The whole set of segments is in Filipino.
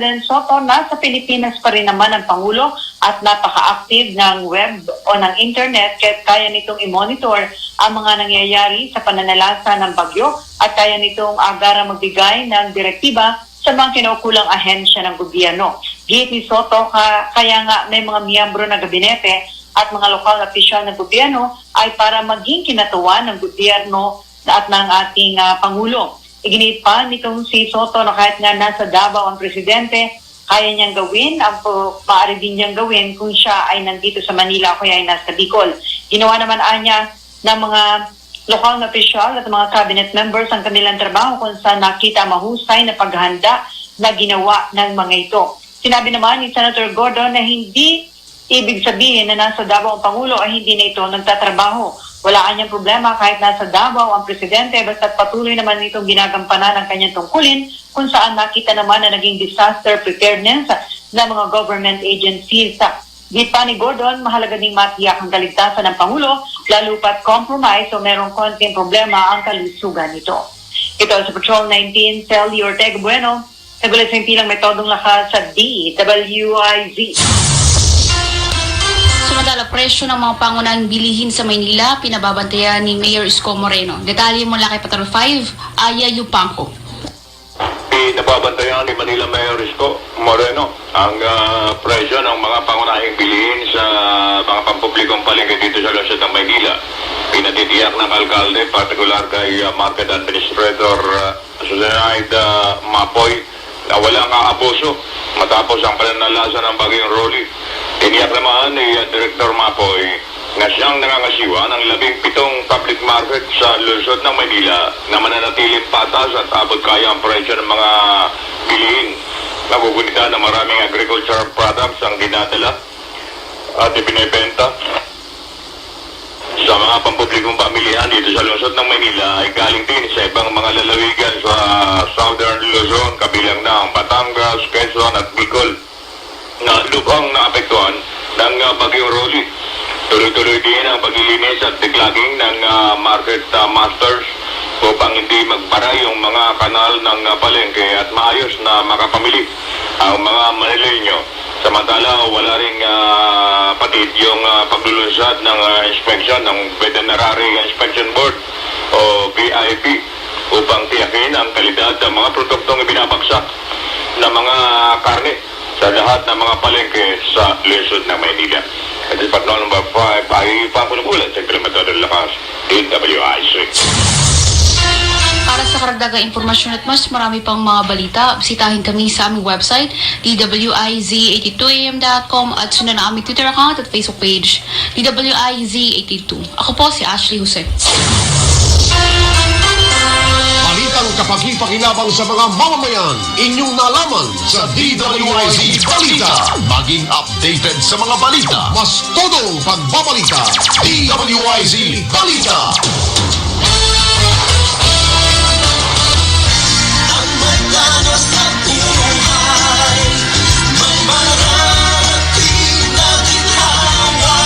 President Soto, nasa Pilipinas pa rin naman ang Pangulo at napaka-active ng web o ng internet kaya kaya nitong i-monitor ang mga nangyayari sa pananalasa ng bagyo at kaya nitong agara magbigay ng direktiba sa mga kinukulang ahensya ng gobyerno. Git ni Soto, kaya nga may mga miyembro ng gabinete at mga lokal na opisyal ng gobyerno ay para maging kinatuwa ng gobyerno at ng ating Pangulo. Iginit pa nitong si Soto na kahit nga nasa Davao ang presidente, kaya niyang gawin, ang maaari din niyang gawin kung siya ay nandito sa Manila o kaya ay nasa Bicol. Ginawa naman niya ng mga lokal na opisyal at mga cabinet members ang kanilang trabaho kung saan nakita mahusay na paghahanda na ginawa ng mga ito. Sinabi naman ni Senator Gordon na hindi ibig sabihin na nasa Davao ang Pangulo ay hindi na ito nagtatrabaho. Wala kanyang problema kahit nasa Davao ang presidente basta't patuloy naman itong ginagampanan ng kanyang tungkulin kung saan nakita naman na naging disaster preparedness ng mga government agencies. Git pa ni Gordon, mahalaga ding matiyak ang kaligtasan ng Pangulo, lalo pat compromise o merong konting problema ang kalusugan nito. Ito sa Patrol 19, Celly Ortega Bueno, nagulat sa impilang metodong lakas sa DWIZ. Sumantala, presyo ng mga pangunahing bilihin sa Maynila, pinababantayan ni Mayor Isko Moreno. Detalye mula kay Patrol 5, Aya Yupanco. Pinababantayan ni Manila Mayor Isko Moreno ang presyo ng mga pangunahing bilihin sa mga pampublikong palengke dito sa lungsod ng Maynila. Pinatitiyak ng alkalde, partikular kay Market Administrator Susanayde Mapoy, na walang aabuso matapos ang pananalasa ng bagyong Rolly. Tiniyak naman ni Director Mapoy na siyang nangangasiwa ng 17 public market sa lungsod ng Manila na mananatiling patas at abot kaya ang presyo ng mga bilihin. Nagugunita na maraming agricultural products ang dinadala at ipinibenta sa mga pampublikong pamilihan dito sa lungsod ng Manila ay galing din sa ibang mga lalawigan sa Southern Luzon, kabilang na ang Batangas, Quezon at Bicol na lubhang naapektuhan ng bagyong Rolly. Tuloy-tuloy din ang paglilinis at declogging ng market masters upang hindi magbara yung mga kanal ng palengke at maayos na makapamili ang mga Manileño. Samantala, wala ring patid yung paglulunsad ng inspection ng Veterinary Inspection Board o VIP upang tiyakin ang kalidad ng mga produktong ibinabagsak na mga karne sa lahat ng mga palengke sa lungsod ng Maynila. At sa Patrol number 5 ay pangkulukulan sa kilometro ng lakas, DWIZ. Para sa karagdagang impormasyon at mas marami pang mga balita, bisitahin kami sa aming website, dwiz82am.com at sundan ang aming Twitter account at Facebook page, dwiz82. Ako po si Ashley Jose. Balitang kapaki-pakinabang sa mga mamamayan, inyong nalaman sa DWIZ Balita. Maging updated sa mga balita, mas todong pagbabalita. DWIZ Balita. Ang magano sa buhay, may mararating na ginhawa.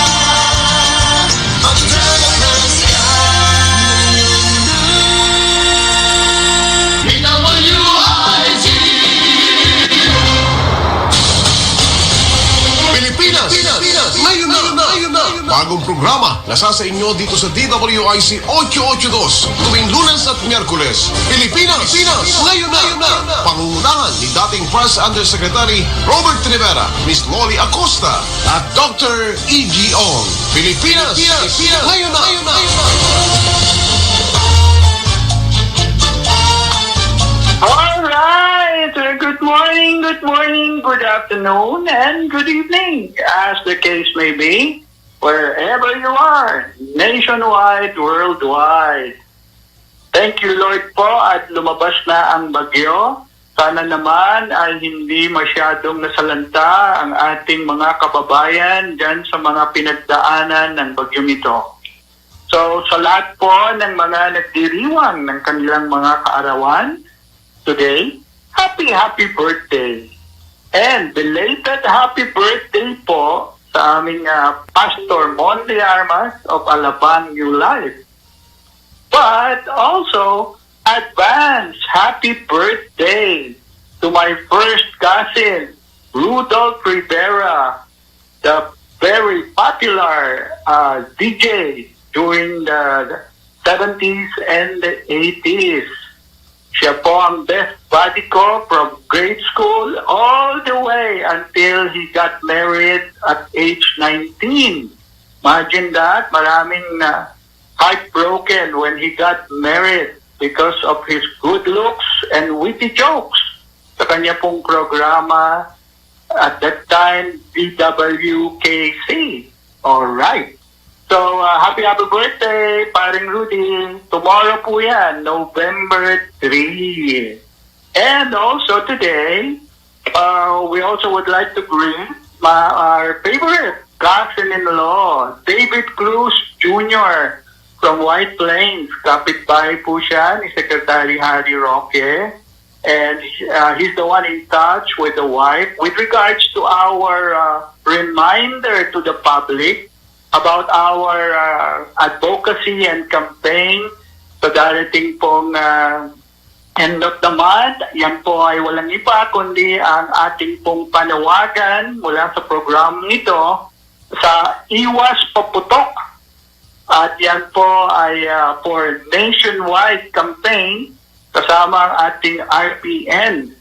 Magdala ng Pilipinas, ngayon na. Bagong programa nasa sa inyo dito sa DWIC 882 tuwing Lunes at Miyerkules. Pilipinas, ngayon na. Pangungunahan ni dating Press Undersecretary Robert Rivera, Miss Loli Acosta at Dr. E.G. Ong. Pilipinas, ngayon na. Alright, good morning, good afternoon, and good evening, as the case may be, wherever you are, nationwide, worldwide. Thank you, Lord po, at lumabas na ang bagyo. Sana naman ay hindi masyadong nasalanta ang ating mga kababayan dyan sa mga pinagdaanan ng bagyong ito. So, sa lahat po ng mga nagdiriwang ng kanilang mga kaarawan, today, happy birthday. And belated happy birthday po sa aming Pastor Monte Armas of Alabang New Life. But also, advance happy birthday to to my first cousin, Rudolph Rivera, the very popular DJ during the 70s and the 80s. Siya po ang best buddy ko from grade school all the way until he got married at age 19. Imagine that, maraming heartbroken when he got married because of his good looks and witty jokes sa kanya pong programa at that time, DWKC. All right. So, happy birthday, paring Rudy. Tomorrow po yan, November 3. And also today, we also would like to greet our favorite cousin-in-law, David Cruz Jr. from White Plains. Kapitbahay po siya ni Secretary Harry Roque. And he's the one in touch with the wife with regards to our reminder to the public about our advocacy and campaign sa darating pong end of the month. Yan po ay walang iba kundi ang ating pong panawagan mula sa program nito sa Iwas Paputok. At yan po ay for nationwide campaign kasama ang ating RPN.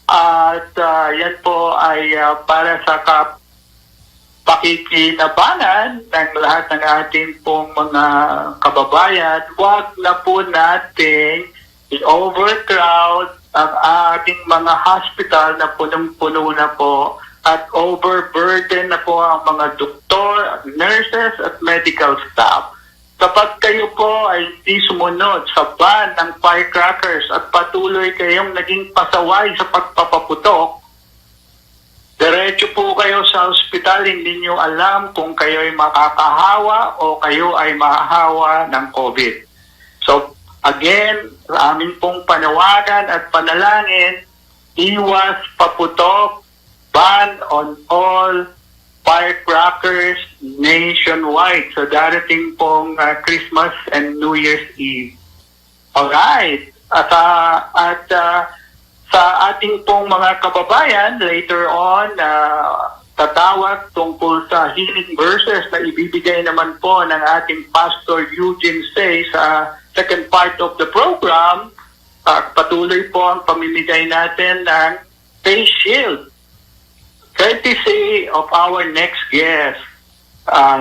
At yan po ay para sa pakikinabangan ng lahat ng ating pong mga kababayan. Huwag na po nating i-overcrowd ang ating mga hospital na punong-puno na po at overburden na po ang mga doktor, nurses at medical staff. Kapag kayo po ay di sumunod sa ban ng firecrackers at patuloy kayong naging pasaway sa pagpapaputok, diretso po kayo sa ospital, hindi nyo alam kung kayo ay makakahawa o kayo ay mahahawa ng COVID. So, again, sa amin pong panawagan at panalangin, iwas paputok, ban on all firecrackers nationwide sa darating pong Christmas and New Year's Eve. Alright. At sa ating pong mga kababayan, later on, tatawag tungkol sa healing verses na ibibigay naman po ng ating Pastor Eugene Say sa second part of the program. Patuloy po ang pamimigay natin ng face shield, courtesy of our next guest,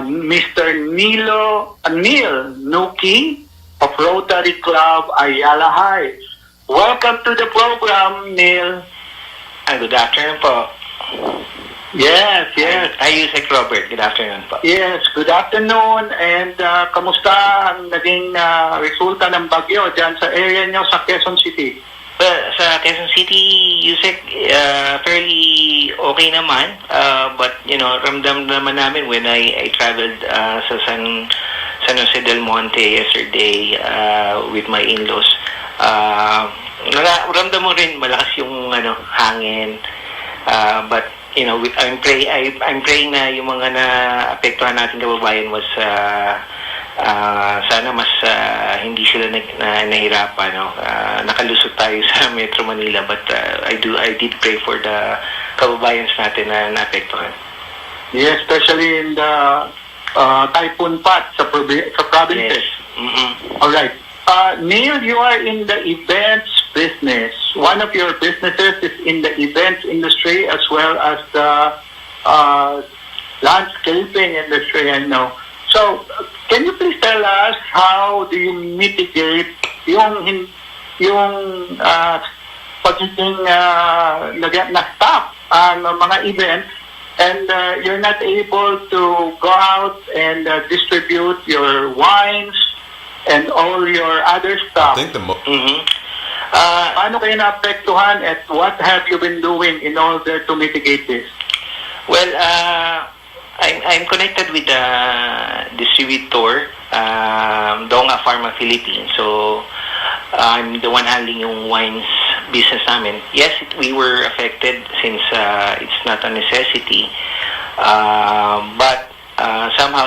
Mr. Neil Nuki of Rotary Club Ayala Heights. Welcome to the program, Neil. Good afternoon po. Yes. Yusek Robert, good afternoon po. Yes, good afternoon. And kamusta ang naging resulta ng bagyo dyan sa area nyo sa Quezon City? Sa Quezon City, Yusek, fairly okay naman. But, ramdam naman namin when I traveled sa San Jose del Monte yesterday with my in-laws. Ramdam mo rin malakas yung hangin. But, I'm praying na yung mga na-apektuhan natin kababayan was sana mas hindi sila nahirapan. Nakalusot tayo sa Metro Manila, but I did pray for the kababayans natin na naapektuhan. Yes, especially in the typhoon path sa provinces. Yes. Mm-hmm. All right. Neil, you are in the events business. One of your businesses is in the events industry as well as the landscaping industry, I know. So, can you please tell us how do you mitigate yung pagiging na-stop ang mga events and you're not able to go out and distribute your wines and all your other stuff? Paano kayo naapektuhan and what have you been doing in order to mitigate this? Well, I'm connected with the distributor, Donga Pharma Philippines. So, I'm the one handling yung wines business namin. Yes, we were affected since it's not a necessity. But somehow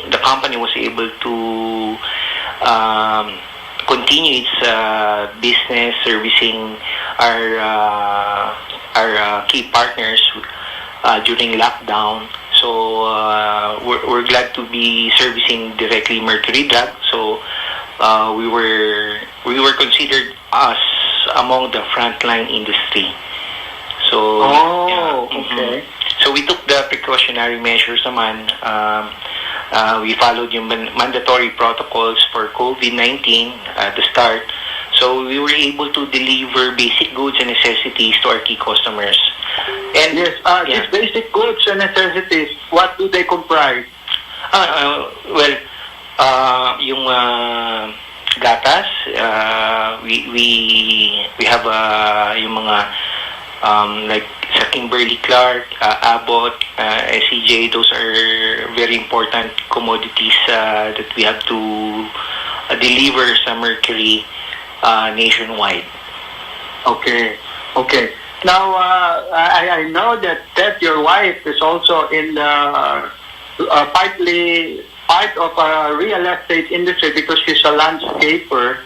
the company was able to continue its business servicing our key partners during lockdown. So we're glad to be servicing directly Mercury Drug. So we were considered as among the frontline industry. So Okay. So we took the precautionary measures naman. We followed yung mandatory protocols for COVID-19 at the start. So we were able to deliver basic goods and necessities to our key customers. And Yes, these basic goods and necessities, what do they comprise? Yung gatas, we have yung mga like sa Kimberly Clark, Abbott, SCJ. Those are very important commodities that we have to deliver sa Mercury nationwide. Okay. Now, I know that your wife is also in the partly part of a real estate industry because she's a landscaper.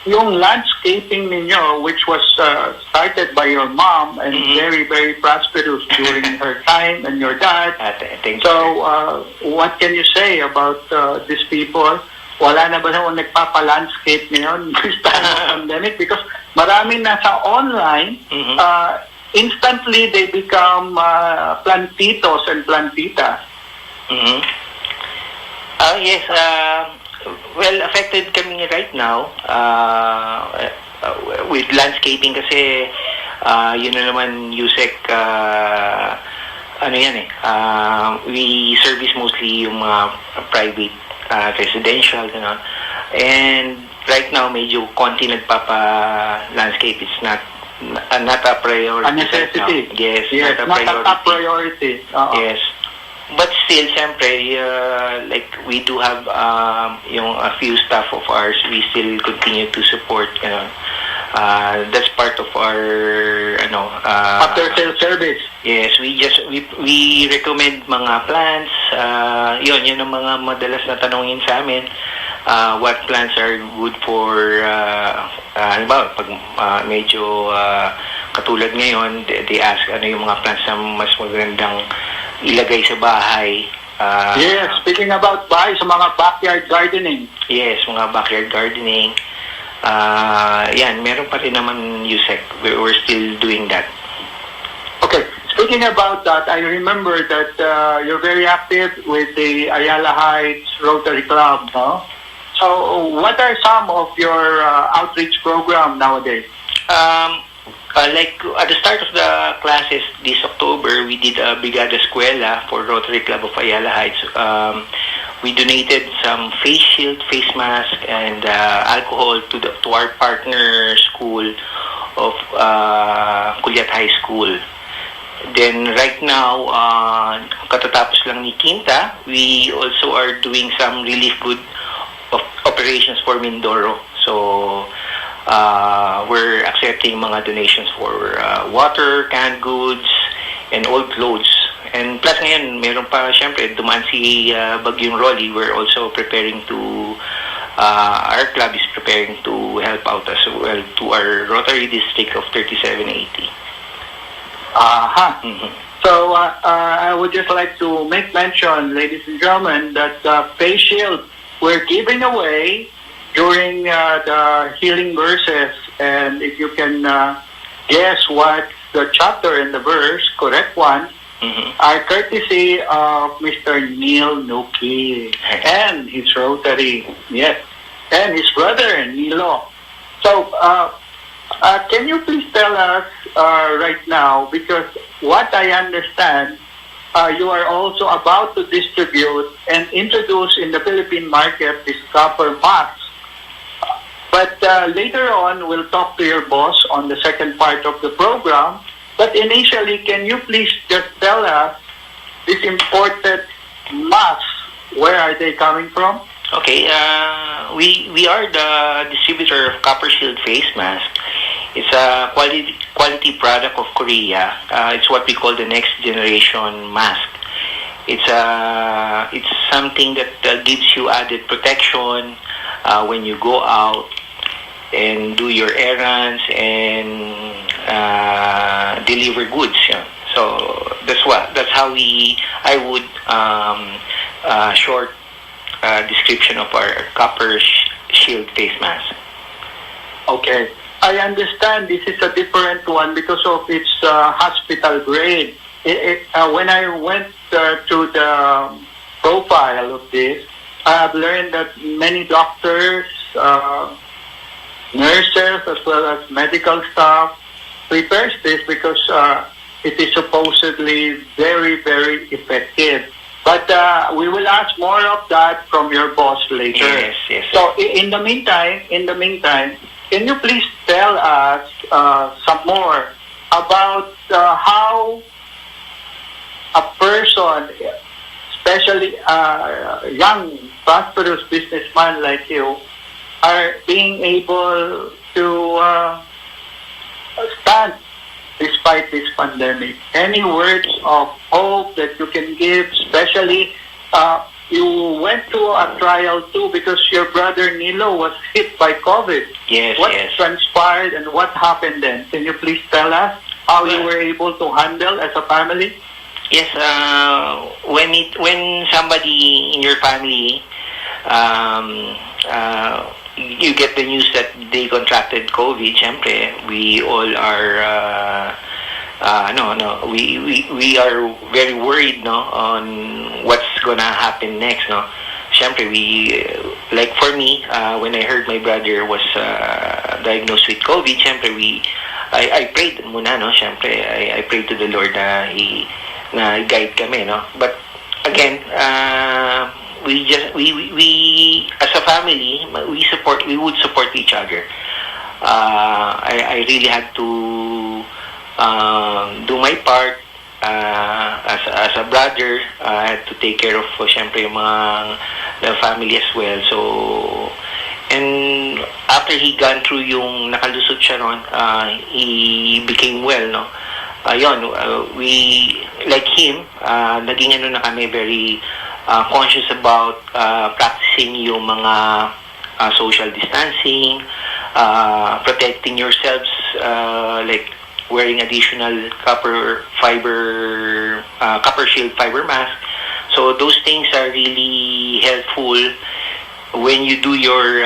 Yung landscaping ninyo, which was started by your mom and very, very prosperous during her time and your dad. Thank you. So, what can you say about these people? Wala na ba naman nagpapa-landscape ngayon this time of pandemic? Because marami na sa online, instantly they become plantitos and plantitas. Yes. Well, affected kami right now with landscaping kasi yun na naman Yusek, we service mostly yung mga private residential, and right now medyo konti nagpapa-landscape. It's not a priority. A necessity. Yes, Not a top priority. Yes. But still, siyempre, like we do have yung a few staff of ours, we still continue to support, that's part of our After sales service. Yes, we recommend mga plants. Yun ang mga madalas na tanongin sa amin. What plants are good for halimbawa pag medyo katulad ngayon, they ask ano yung mga plants na mas magandang ilagay sa bahay. Yes, speaking about bahay, sa mga backyard gardening. Yes, mga backyard gardening. Yan, meron pa rin naman, Yusek. We're still doing that. Okay, speaking about that, I remember that you're very active with the Ayala Heights Rotary Club, no? So, what are some of your outreach program nowadays? Like at the start of the classes this October, we did a Brigada Escuela for Rotary Club of Ayala Heights. We donated some face shield, face mask, and alcohol to our partner school of Kulyat High School. Then right now, katatapos lang ni Quinta, we also are doing some relief good operations for Mindoro. So we're accepting mga donations for water, canned goods, and old clothes. And plus ngayon, meron pa, syempre, dumaan si Bagyong Rolly. We're also preparing to, our club is preparing to help out as well to our Rotary District of 3780. So I would just like to make mention, ladies and gentlemen, that face shield we're giving away during the healing verses, and if you can guess what the chapter and the verse, correct one, are courtesy of Mr. Neil Nuki and his Rotary, yes, and his brother Nilo. So, can you please tell us right now, because what I understand, you are also about to distribute and introduce in the Philippine market this copper mask. But later on, we'll talk to your boss on the second part of the program. But initially, can you please just tell us these imported masks, where are they coming from? Okay, we are the distributor of Copper Shield face mask. It's a quality product of Korea. It's what we call the next generation mask. It's something that gives you added protection when you go out. and do your errands and deliver goods. Yeah. So that's how I would short description of our copper shield face mask. Okay. I understand this is a different one because of its hospital grade. When I went to the profile of this, I have learned that many doctors, nurses, as well as medical staff prefers this because it is supposedly very, very effective. But we will ask more of that from your boss later. Yes. So in the meantime, can you please tell us some more about how a person, especially a young, prosperous businessman like you, are being able to stand despite this pandemic? Any words of hope that you can give, especially you went to a trial too because your brother Nilo was hit by COVID. Yes, What yes. transpired and what happened then? Can you please tell us how you were able to handle as a family? Yes, when somebody in your family, you get the news that they contracted COVID, syempre, we all are, we are very worried, no, on what's gonna happen next, no. Syempre, like for me, when I heard my brother was diagnosed with COVID, syempre, I prayed muna, no, syempre, I prayed to the Lord na guide kami, no. But again, we as a family, we would support each other. I really had to do my part as a brother. I had to take care of syempre the family as well. So, and after he gone through yung nakalusot siya ron, he became well, no. We, like him, naging na kami very conscious about practicing yung mga social distancing, protecting yourselves, like wearing additional copper shield fiber mask. So those things are really helpful when you do your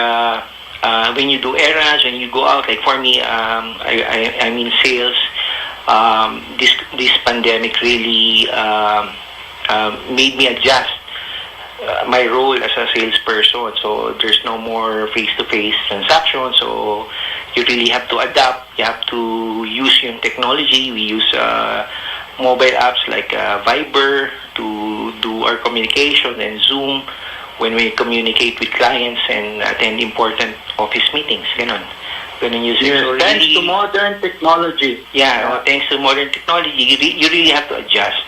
when you do errands, when you go out. Like for me, I'm in sales. This pandemic really made me adjust my role as a salesperson. So there's no more face-to-face transactions. So you really have to adapt. You have to use yung technology. We use mobile apps like Viber to do our communication, and Zoom when we communicate with clients and attend important office meetings. Ganun use it. Yes, So thanks really, to modern technology. yeah, thanks to modern technology, you really have to adjust.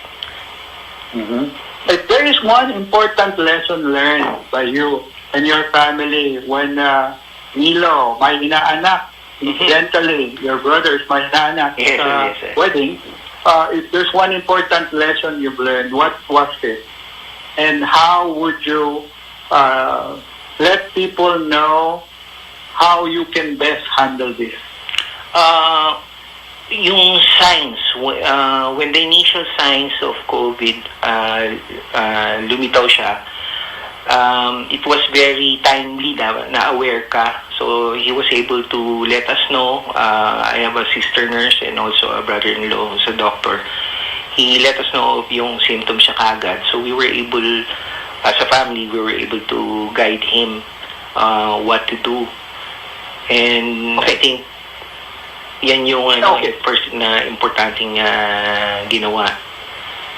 If there is one important lesson learned by you and your family when Nilo, my inaanak, incidentally, your brother's my inaanak, Yes. wedding, if there's one important lesson you've learned, what was it? And how would you let people know how you can best handle this? Yung signs, when the initial signs of COVID lumitaw siya, it was very timely na aware ka. So he was able to let us know. I have a sister nurse and also a brother-in-law who's a doctor. He let us know of yung symptoms siya kagad. So we were able, as a family, we were able to guide him what to do. And I think yan yung first na importanteng ginawa.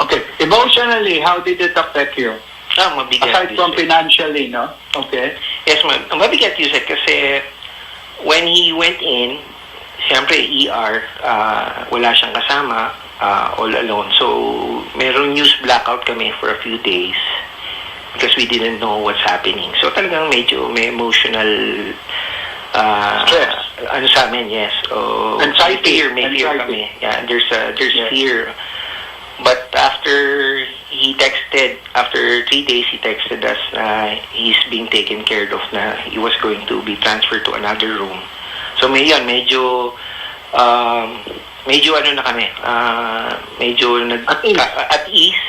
Okay. Emotionally, how did it affect you? Mabigat. Aside from financially, no? Okay. Yes, mabigat yun kasi when he went in, siyempre ER, wala siyang kasama, all alone. So, meron news blackout kami for a few days because we didn't know what's happening. So, talagang medyo may emotional stress. Ano sa amin, yes. Anxiety. May fear kami. Yeah, there's fear. But after 3 days, he texted us na he's being taken care of, na he was going to be transferred to another room. So medyo medyo ano na kami, medyo at ease,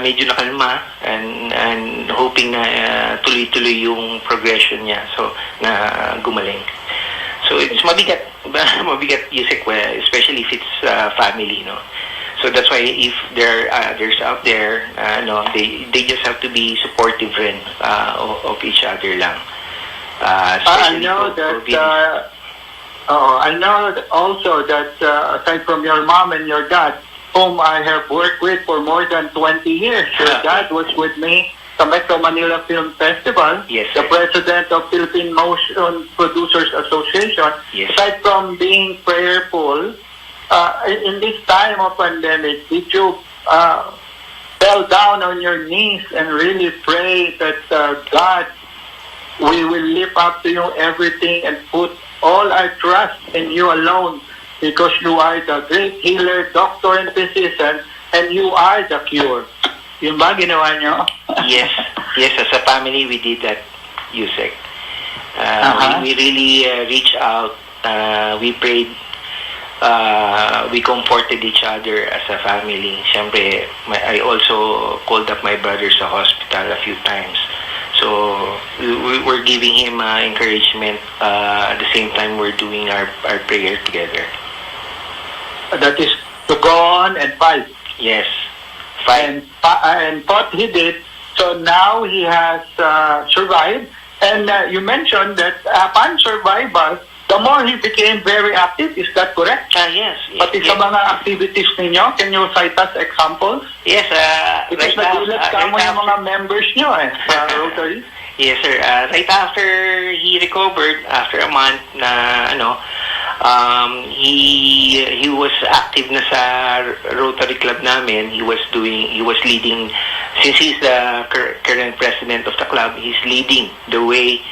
medyo nakalma, and hoping na tuloy-tuloy yung progression niya, so na gumaling. So it's mabigat Yusek, especially if it's family, no. So that's why if there others out there, no, they just have to be supportive rin of each other lang. I know that. I know also that aside from your mom and your dad, whom I have worked with for more than 20 years, your dad was with me sa Metro Manila Film Festival, Yes, the sir. president of Philippine Motion Producers Association. Yes. Aside from being prayerful, in this time of pandemic, did you fell down on your knees and really pray that God, we will live up to you everything and put all our trust in you alone, because you are the great healer, doctor, and physician, and you are the cure. Yung ba ginawa nyo? Yes, as a family we did that, Yusek. We really reached out, we prayed, we comforted each other as a family. Siyempre, I also called up my brother sa hospital a few times. So we're giving him encouragement. At the same time, we're doing our prayer together. That is to go on and fight. Yes, fight. And what he did, so now he has survived. And you mentioned that upon survival, the more he became very active. Is that correct? Yes. Pati sa mga activities ninyo, can you cite us examples? Yes, Because nagulat ka mo yung mga members nyo sa Rotary. Yes, sir. Right after he recovered, after a month na he was active na sa Rotary Club namin. He was leading, since he's the current president of the club, he's leading the way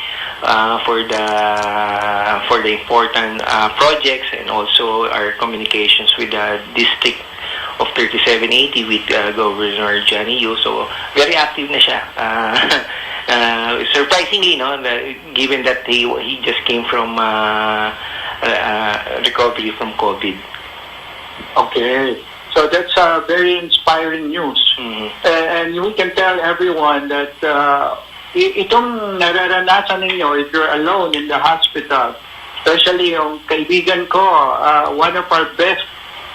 for the important projects, and also our communications with the district of 3780 with Governor Johnny Yu. So very active na siya. Surprisingly, no, given that he just came from recovery from COVID. Okay. So that's very inspiring news. Mm-hmm. And we can tell everyone that itong nararanasan ninyo, if you're alone in the hospital, especially yung kaibigan ko, one of our best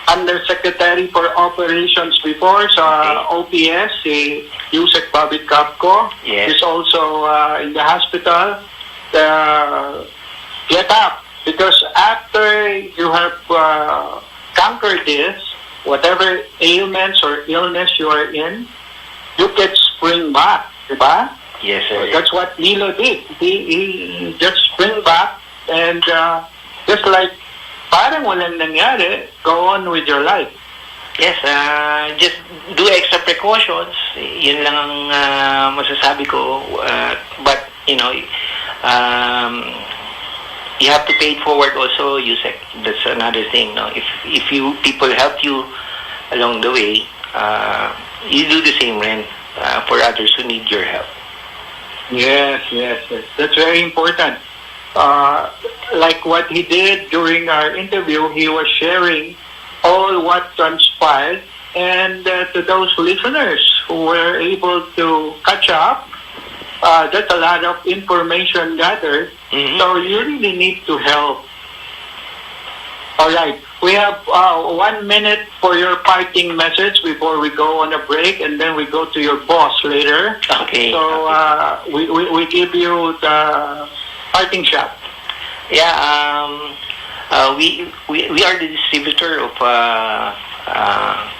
Undersecretary for Operations before sa OPS, si Yusek Bobby Capco, Yes. is also in the hospital. Get up, because after you have conquered this, whatever ailments or illness you are in, you can spring back, diba? Yes, sir. That's what Nilo did. He just spring back and just like parang walang nangyari, go on with your life. Yes, just do extra precautions. Yun lang ang masasabi ko. But, you have to pay it forward also, Yusek. That's another thing. No? If people help you along the way, you do the same rin for others who need your help. Yes. That's very important. Like what he did during our interview, he was sharing all what transpired, and to those listeners who were able to catch up, that's a lot of information gathered. Mm-hmm. So you really need to help. All right. We have 1 minute for your parting message before we go on a break, and then we go to your boss later. Okay. So we give you the parting shot. Yeah, we are the distributor of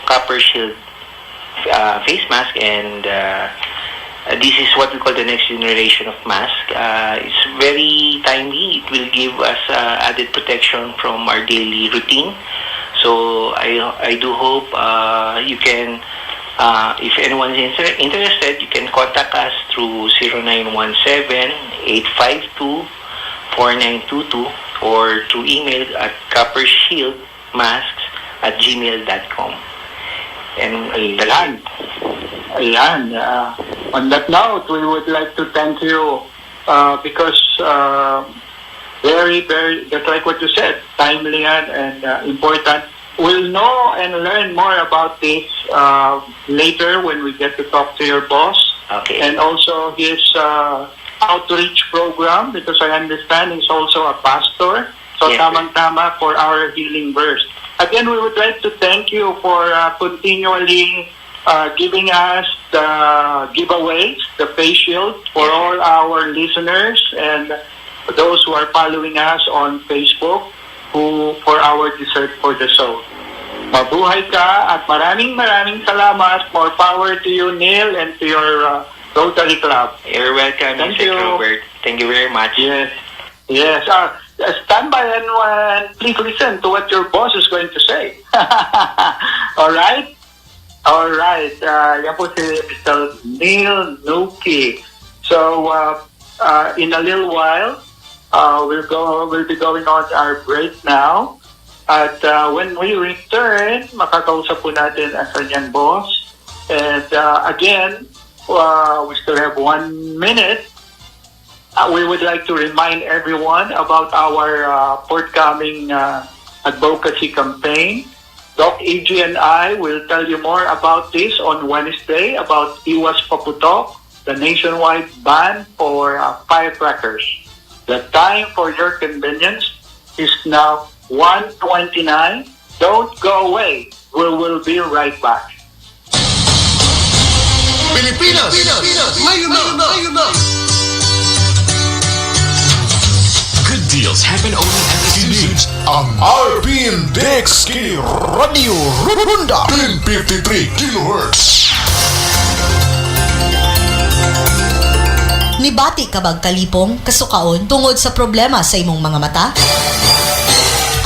Copper Shield face mask, and this is what we call the next generation of mask. It's very timely. It will give us added protection from our daily routine. So I do hope you can, if anyone is interested, you can contact us through 0917-852-4922 or through email at coppershieldmasks@gmail.com. And Ayan. On that note, we would like to thank you because very, just like what you said, timely and important. We'll know and learn more about this later when we get to talk to your boss. Okay. And also his outreach program, because I understand he's also a pastor. So Yes, tamang-tama for our healing verse. Again, we would like to thank you for continually giving us the giveaways, the face shield for all our listeners and those who are following us on Facebook for our dessert for the soul. Mabuhay ka at maraming salamat. More power to you, Neil, and to your Rotary Club. You're welcome, Thank Mr. you. Robert. Thank you very much. Yes. Stand by and please listen to what your boss is going to say. All right? All right. Yan po si Mr. Neil Nuki. So, in a little while, we'll be going on our break now. At when we return, makakausap po natin ang kanyang boss. And again, we still have 1 minute. We would like to remind everyone about our forthcoming advocacy campaign. Doc AG and I will tell you more about this on Wednesday, about Iwas Paputok, the nationwide ban for firecrackers. The time for your convenience is now 1:29. Don't go away. We will be right back. Pilipinas! Ngayon na! Good deals happen only at the Kinig ang RP Index kini Radio Runda 1053 kHz. Nibati ka bang kalipong kasukaon tungod sa problema sa imong mga mata?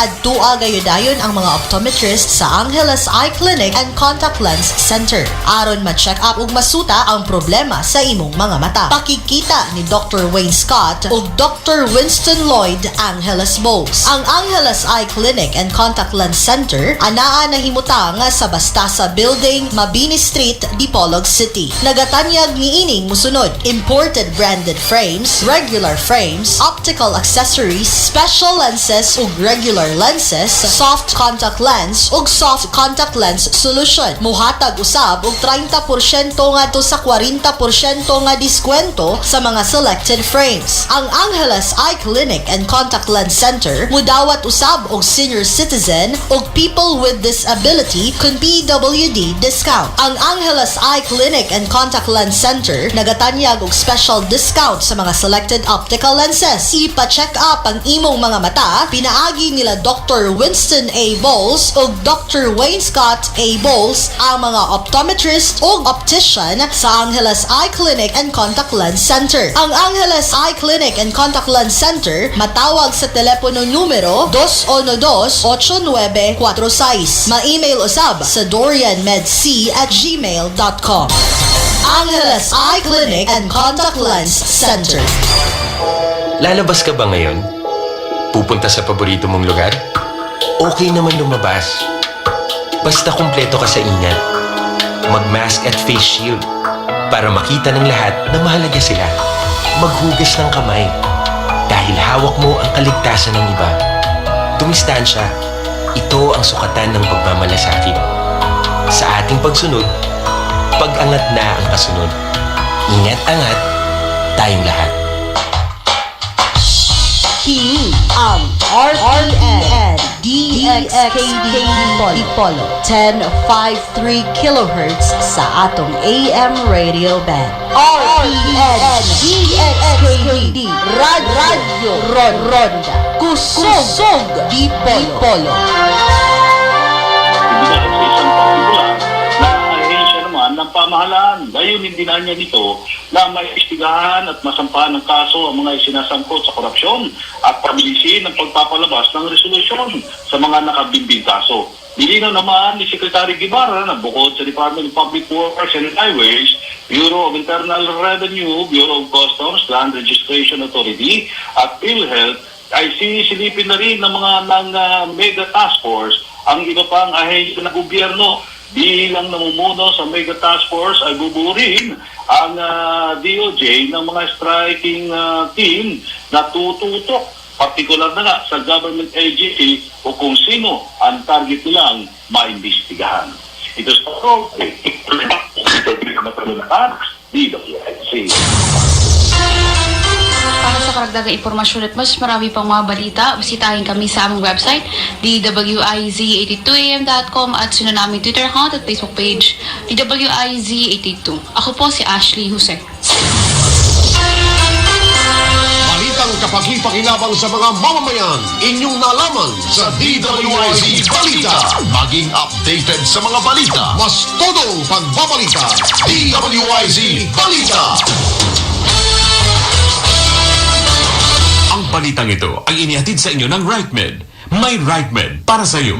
Adtua gayudayon ang mga optometrist sa Angeles Eye Clinic and Contact Lens Center aron ma-check up ug masuta ang problema sa imong mga mata. Pakikita ni Dr. Wayne Scott ug Dr. Winston Lloyd Angeles Bowles. Ang Angeles Eye Clinic and Contact Lens Center anaa nahimutang sa Bastasa Building, Mabini Street, Dipolog City. Nagatanyag niining musunod: imported branded frames, regular frames, optical accessories, special lenses ug regular lenses, soft contact lens ug soft contact lens solution. Muhatag usab og 30% ngadto sa 40% nga diskwento sa mga selected frames. Ang Angeles Eye Clinic and Contact Lens Center mudawat usab og senior citizen ug people with disability kun PWD discount. Ang Angeles Eye Clinic and Contact Lens Center nagatanyag og special discount sa mga selected optical lenses. Ipa-check up ang imong mga mata pinaagi nila Dr. Winston A. Bowles ug Dr. Wayne Scott A. Bowles, ang mga optometrist ug optician sa Angeles Eye Clinic and Contact Lens Center. Ang Angeles Eye Clinic and Contact Lens Center matawag sa telepono numero 212-8946. Ma-email usab sa dorianmedc@gmail.com. Angeles Eye Clinic and Contact Lens Center. Lalabas ka ba ngayon? Pupunta sa paborito mong lugar? Okay naman lumabas. Basta kumpleto ka sa ingat. Mag-mask at face shield para makita ng lahat na mahalaga sila. Maghugas ng kamay dahil hawak mo ang kaligtasan ng iba. Dumistansya. Ito ang sukatan ng pagmamalasakit. Sa ating pagsunod, pag-angat na ang kasunod. Ingat-angat tayong lahat. Kini ang RPN DXKD Dipolo 1053 kHz sa atong AM radio band. RPN DXKD Radio Ronda Kusog Dipolo. Ibigay sa isang partikular na ahensya naman ng pamahalaan. Gayon hindi na niya nito na maistigahan at masampahan ng kaso ang mga isinasangkot sa korupsyon at pabilisin ang pagpapalabas ng resolusyon sa mga nakabimbing kaso. Nilinaw naman ni Secretary Guevara na bukod sa Department of Public Works and Highways, Bureau of Internal Revenue, Bureau of Customs, Land Registration Authority at PhilHealth ay sisilipin na rin ng mga mega task force ang iba pang ahensya ng gobyerno. Bilang namumuno sa mega task force ay buburin ang DOJ ng mga striking team na tututok Partikular na nga sa government agency o kung sino ang target nilang maimbestigahan. Ito sa all, DWIC. Para sa karagdagang impormasyon at mas marami pang mga balita, bisitahin kami sa aming website, dwiz82am.com at sunod namin Twitter account at Facebook page, dwiz82. Ako po si Ashley Jose. Balitang kapaki-pakinabang sa mga mamamayan, inyong nalaman sa DWIZ Balita. Maging updated sa mga balita, mas todong pagbabalita. DWIZ Balita. Ang balitang ito ay inihatid sa inyo ng RightMed. May RightMed para sa iyo.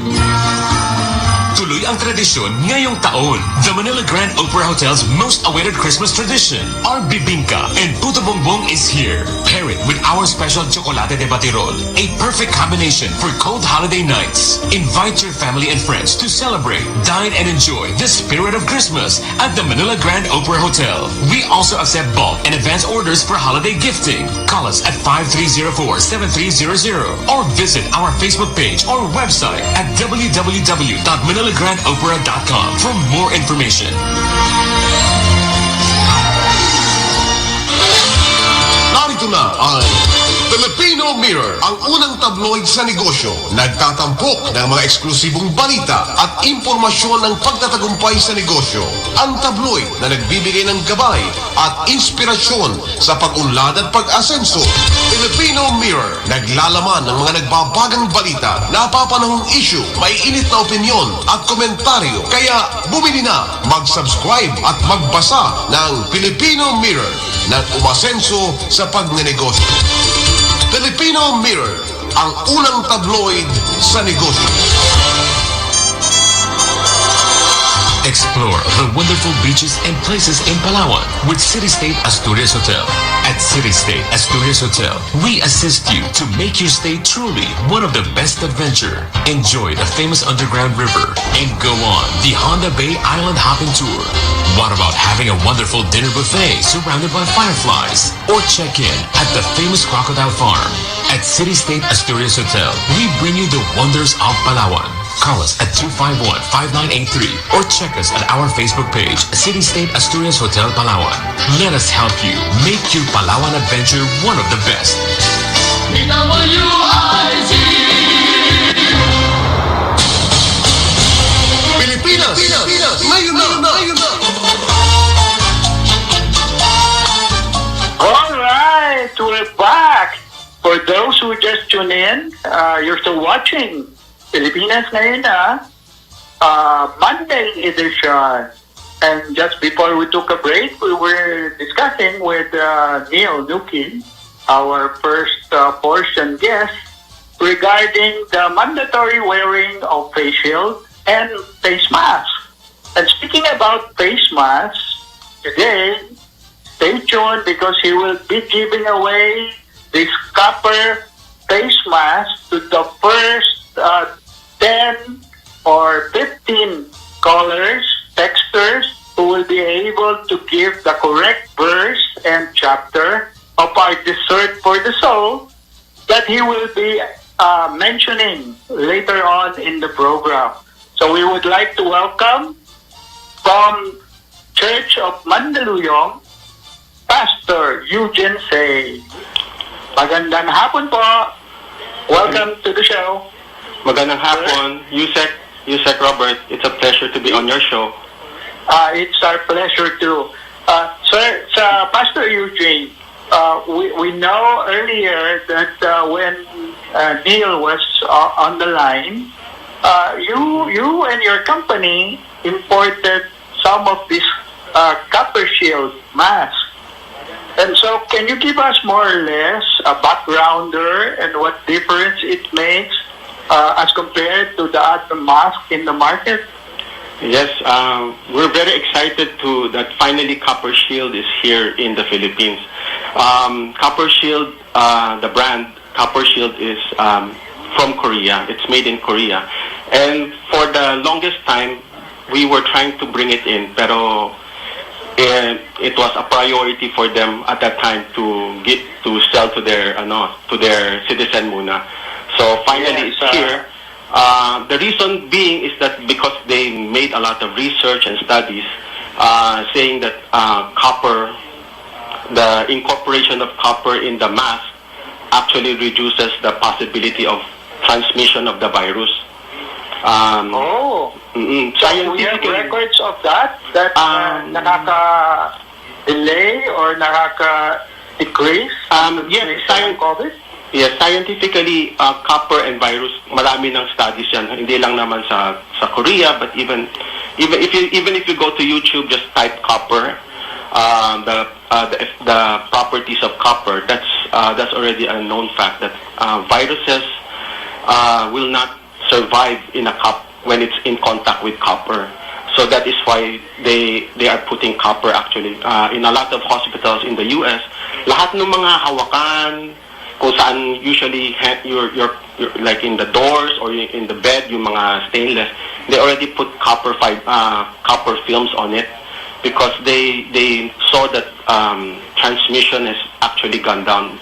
Tuloy ang tradisyon ngayong taon. The Manila Grand Opera Hotel's most awaited Christmas tradition. Our bibingka and puto bongbong is here. Pair it with our special chocolate de batirol. A perfect combination for cold holiday nights. Invite your family and friends to celebrate, dine and enjoy the spirit of Christmas at the Manila Grand Opera Hotel. We also accept bulk and advance orders for holiday gifting. Call us at 5304-7300 or visit our Facebook page or website at www.manilagranopera.com for more information. Narito na ang Filipino Mirror, ang unang tabloid sa negosyo. Nagtatampok ng mga eksklusibong balita at impormasyon ng pagtatagumpay sa negosyo. Ang tabloid na nagbibigay ng gabay at inspirasyon sa pag-unlad at pag-asenso. Filipino Mirror, naglalaman ng mga nagbabagang balita, napapanahong issue, may init na opinyon at komentaryo. Kaya bumili na, mag-subscribe at magbasa ng Filipino Mirror na umasenso sa pagnenegosyo. Filipino Mirror, ang unang tabloid sa negosyo. Explore the wonderful beaches and places in Palawan with City State Asturias Hotel. At City State Asturias Hotel, we assist you to make your stay truly one of the best adventure. Enjoy the famous underground river and go on the Honda Bay Island hopping tour. What about having a wonderful dinner buffet surrounded by fireflies? Or check in at the famous Crocodile Farm. At City State Asturias Hotel, we bring you the wonders of Palawan. Call us at 251-5983 or check us at our Facebook page, City State Asturias Hotel Palawan. Let us help you make your Palawan adventure one of the best. Pilipinas Ngayon na. All right, we're back. For those who just tuned in, you're still watching Pilipinas Ngayon na Monday edition. And just before we took a break, we were discussing with Neil Nukin, our first portion guest, regarding the mandatory wearing of face shield and face mask. And speaking about face masks, today, stay tuned because he will be giving away this copper face mask to the first 10 or 15 callers, texters, who will be able to give the correct verse and chapter of our Dessert for the Soul that he will be mentioning later on in the program. So we would like to welcome from Church of Mandaluyong, Pastor Eugene Say. Magandang hapon po. Welcome to the show. Magandang hapon, Yusek Robert. It's a pleasure to be on your show. It's our pleasure too. Sir, Pastor Eugene, we know earlier that when Neil was on the line, you and your company imported some of this copper shield mask. And so, can you give us more or less a backgrounder and what difference it makes as compared to the other mask in the market? Yes, we're very excited that finally Copper Shield is here in the Philippines. Copper Shield, the brand Copper Shield is from Korea. It's made in Korea. And for the longest time, we were trying to bring it in, pero it was a priority for them at that time to sell to their citizen muna. So finally, Yes, it's here. The reason being is that because they made a lot of research and studies saying that copper, the incorporation of copper in the mask actually reduces the possibility of transmission of the virus. So we have records of that nakaka-delay or nakaka-decrease Yes, COVID? Yes, scientifically, copper and virus, marami ng studies yan. Hindi lang naman sa Korea, but even if you go to YouTube, just type copper, the properties of copper. That's already a known fact that viruses will not survive in a cup when it's in contact with copper. So that is why they are putting copper actually in a lot of hospitals in the US. Lahat ng mga hawakan kung saan usually you're like in the doors or in the bed, yung mga stainless, they already put copper films on it because they saw that transmission has actually gone down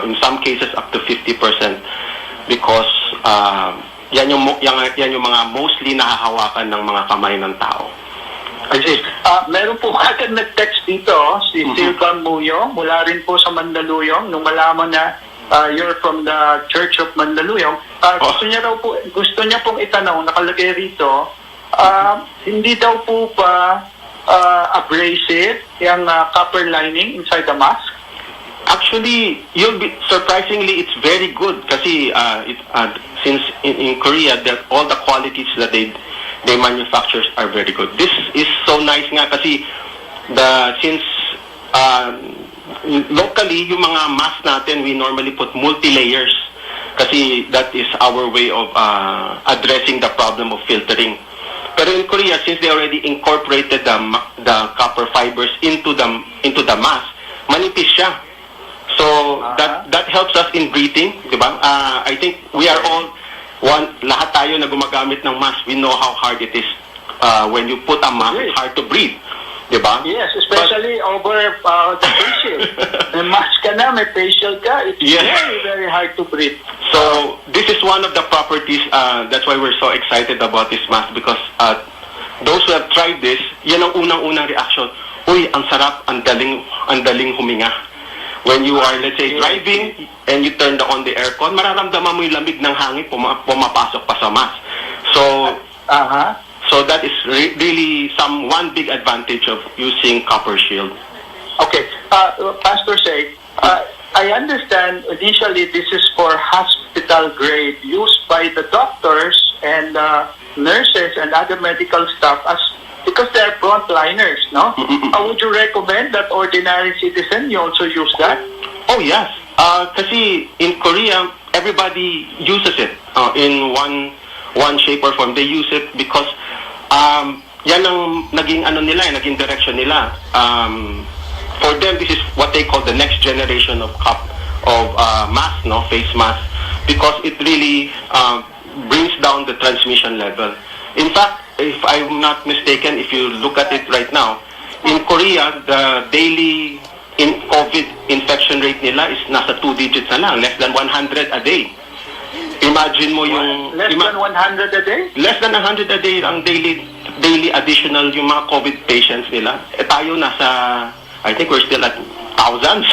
in some cases up to 50% because yan yung mga mostly nahahawakan ng mga kamay ng tao. Meron po agad nag-text dito, si Silva Muyo, mula rin po sa Mandaluyong, nung malaman na you're from the Church of Mandaluyong. Gusto niya pong itanong, nakalagay rito, hindi daw po pa abrasive yung copper lining inside the mask? Actually, surprisingly, it's very good kasi since in Korea that all the qualities that they manufacture are very good. This is so nice nga kasi since locally yung mga mask natin we normally put multi-layers kasi that is our way of addressing the problem of filtering. Pero in Korea, since they already incorporated the copper fibers into the mask, manipis siya. So that helps us in breathing, di ba? I think we are all lahat tayo na gumagamit ng mask, we know how hard it is when you put a mask, it's hard to breathe, di ba? Yes, especially over the facial. May mask ka na, may facial ka, it's very, very hard to breathe. So this is one of the properties, that's why we're so excited about this mask because those who have tried this, yan ang unang-unang reaction, uy, ang sarap, ang daling huminga. When you are, let's say, driving and you turn on the aircon, mararamdaman mo yung lamig ng hangin pumapasok pa sa mask. So that is really one big advantage of using copper shield. Okay, Pastor Say, I understand initially this is for hospital grade used by the doctors and nurses and other medical staff because they're frontliners, no? Would you recommend that ordinary citizen you also use that? Oh yes, kasi in Korea everybody uses it in one shape or form. They use it because yan ang naging naging direction nila. For them, this is what they call the next generation of mask, no, face mask, because it really brings down the transmission level. In fact, if I'm not mistaken, if you look at it right now, in Korea, the daily COVID infection rate nila is nasa 2 digits na lang, less than 100 a day. Imagine mo yung... Less than 100 a day? Less than 100 a day ang daily additional yung mga COVID patients nila. Tayo nasa, I think we're still at thousands.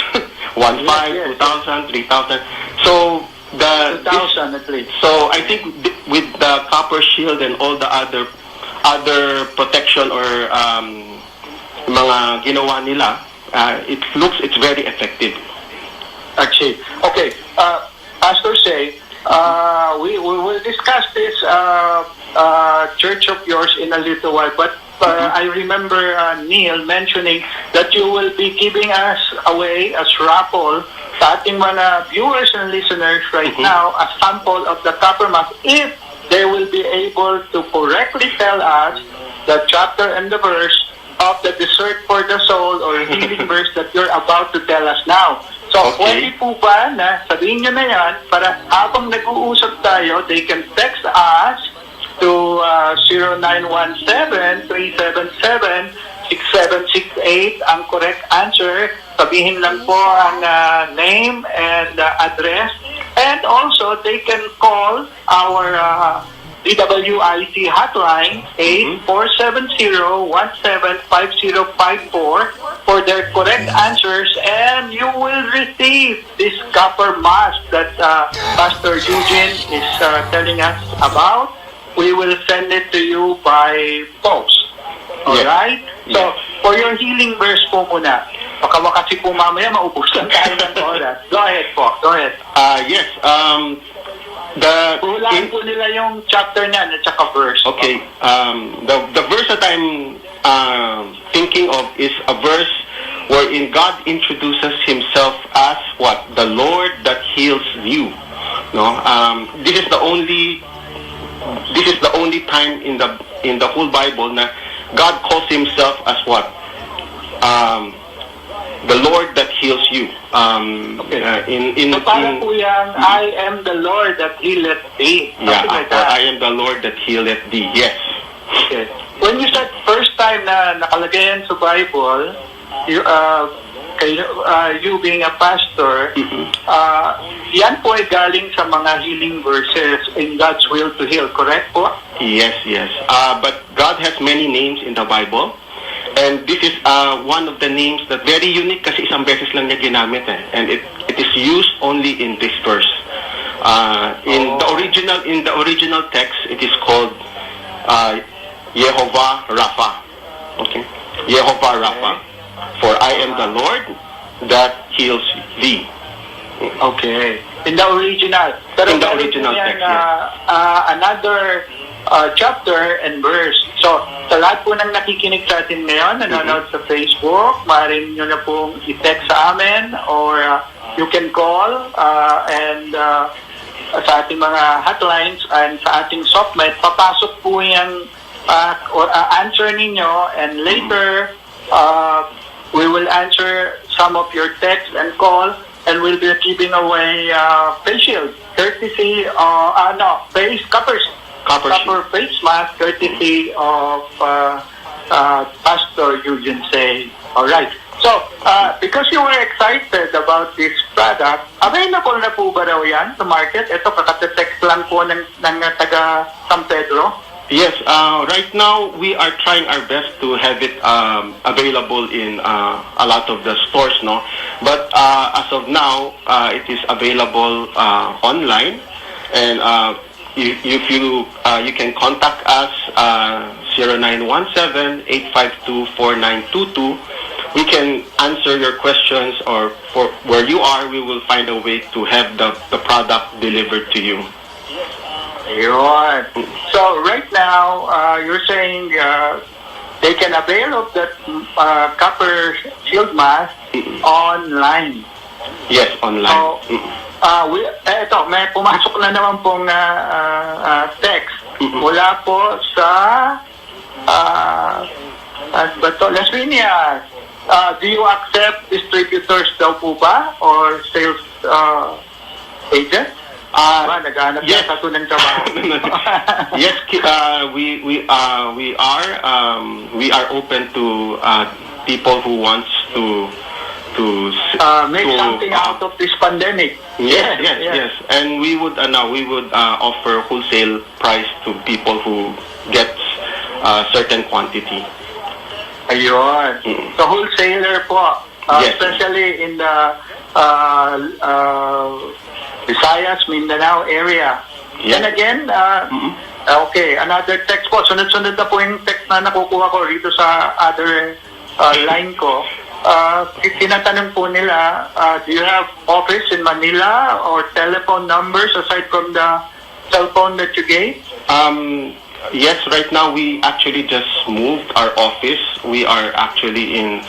1,500, 2,000, 3,000. So, 2,000 at least. So, I think with the copper shield and all the other protection or mga ginawa nila, it's very effective. Actually, okay. Pastor Say, we will discuss this church of yours in a little while, but I remember Neil mentioning that you will be giving us away as raffle sa ating mga viewers and listeners right now a sample of the copper mask if they will be able to correctly tell us the chapter and the verse of the Dessert for the Soul or healing verse that you're about to tell us now. So, pwede po ba na sabihin nyo na yan para habang nag-uusap tayo, they can text us to 0917-377-67 768 ang correct answer. Sabihin lang po ang name and address. And also, they can call our DWIC hotline 8470-175054 for their correct answers, and you will receive this copper mask that Pastor Eugene is telling us about. We will send it to you by post. Alright? So, for your healing verse po muna, baka kasi po mamaya maubos lang tayo ng oras. Go ahead po. Go ahead. Yes. Hulaan po nila yung chapter na at saka verse. Okay. The verse that I'm thinking of is a verse wherein God introduces Himself as what? The Lord that heals you. No. This is the only time in the whole Bible na God calls Himself as what? The Lord that heals you. So parang po yan, I am the Lord that healeth thee. Like that. I am the Lord that healeth thee. Yes. Okay. When you said first time na nakalagay yan sa Bible, you being a pastor, yan po ay galing sa mga healing verses in God's will to heal, correct po? Yes. But God has many names in the Bible. And this is one of the names that very unique kasi isang beses lang niya ginamit and it is used only in this verse. In the original text, it is called Yehovah Rapha. Okay, Yehovah Rapha. For I am the Lord that heals thee. Okay. In the original. Pero in the original text. Another chapter and verse. So, sa lahat po ng nakikinig sa atin ngayon, nanonood sa Facebook, maaaring nyo na pong i-text sa amin or you can call and sa ating mga hotlines and sa ating softmet, papasok po yung answer ninyo and later we will answer some of your texts and call and we'll be giving away face shield, courtesy copper face mask courtesy of Pastor Eugene Say. Alright. So, because you were excited about this product, available na po ba raw yan sa market? Ito, kakatext lang po ng taga San Pedro. Yes, right now we are trying our best to have it available in a lot of the stores, no? But as of now, it is available online, and if you can contact us 0917-852-4922. We can answer your questions, or for where you are, we will find a way to have the product delivered to you. Ayun. So right now, you're saying they can avail of that copper shield mask online. Yes, online. So, eto, may pumasok na naman pong text. Mula po sa Las Piñas. Do you accept distributors daw po ba? Or sales agents? Naghahanap yes. sa tunang trabaho. Yes, we are open to people who wants to make something out of this pandemic. Yes. And we would offer wholesale price to people who gets certain quantity. Ayun. So wholesaler po, yes. especially in the Visayas, Mindanao area. Yes. And again, okay, another text po. Sunod-sunod na po yung text na nakukuha ko rito sa other line ko. Tinatanong po nila, do you have office in Manila or telephone numbers aside from the cell phone that you gave? Yes, right now we actually just moved our office. We are actually in